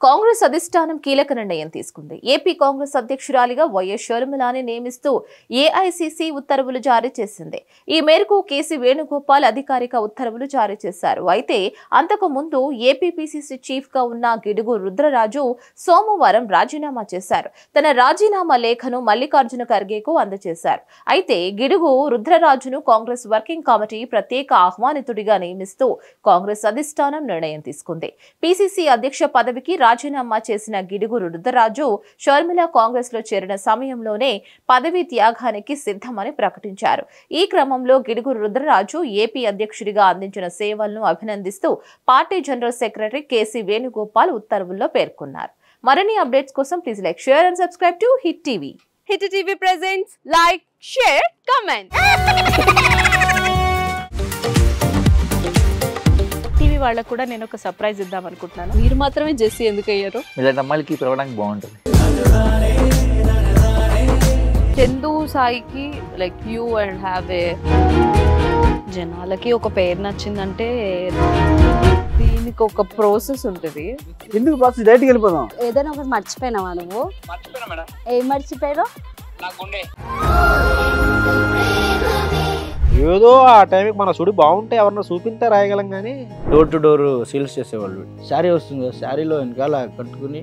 కాంగ్రెస్ అధిష్టానం కీలక నిర్ణయం తీసుకుంది. ఏపీ కాంగ్రెస్ అధ్యక్షురాలిగా వైఎస్ షర్మిలాని నియమిస్తూ ఏఐసీసీ ఉత్తర్వులు జారీ చేసింది. ఈ మేరకు కేసీ వేణుగోపాల్ అధికారిక ఉత్తర్వులు జారీ చేశారు. అయితే అంతకు ముందు ఏపీపీసీసీ చీఫ్ గా ఉన్న గిడుగు రుద్రరాజు సోమవారం రాజీనామా చేశారు. తన రాజీనామా లేఖను మల్లికార్జున ఖర్గేకు అందజేశారు. అయితే గిడుగు రుద్రరాజును కాంగ్రెస్ వర్కింగ్ కమిటీ ప్రత్యేక ఆహ్వానితుడిగా నియమిస్తూ కాంగ్రెస్ అధిష్టానం నిర్ణయం తీసుకుంది. పీసీసీ అధ్యక్ష పదవికి రాజీనామా చేసిన గిడుగు రుద్రరాజు షర్మిల కాంగ్రెస్ లో చేరిన సమయంలోనే పదవి త్యాగానికి సిద్ధమని ప్రకటించారు. ఈ క్రమంలో గిడుగు రుద్రరాజు ఏపీ అధ్యక్షుడిగా అందించిన సేవలను అభినందిస్తూ party general secretary KC Venugopal ఉత్తర్వుల్లో పేర్కొన్నారు. మరిన్ని అప్డేట్స్ కోసం please like, share and subscribe to Hit TV. Hit TV presents like, share, comment. TV వాళ్ళకు కూడా నేను ఒక సర్ప్రైజ్ ఇద్దాం అనుకుంటున్నాను. మీరు మాత్రమే జెస్సీ ఎందుకు అయ్యారు? ఇలాంటి అమ్మాయిలకి పిలవడానికి బాగుంటుంది. చందు సాయికి like you and have a జనాలకి ఒక పేరు నచ్చిందంటే దీనికి ఒక ప్రాసెస్ ఉంటుంది. ఎందుకు ప్రాసెస్ డైరెక్ట్‌గా వెళ్ళిపోదాం. ఏదైనా ఒకటి మర్చిపోయినావా నువ్వు? మర్చిపోయినా మేడం. ఏం మర్చిపోయావు? నా గుండె. ఏదో ఆ టైంకి మన సుడి బాగుంటే ఎవరన్నా చూపిస్తే రాయగలం కానీ డోర్ టు డోర్ సేల్స్ చేసేవాళ్ళు. శారీ వస్తుంది, శారీలో వెనకాల కట్టుకుని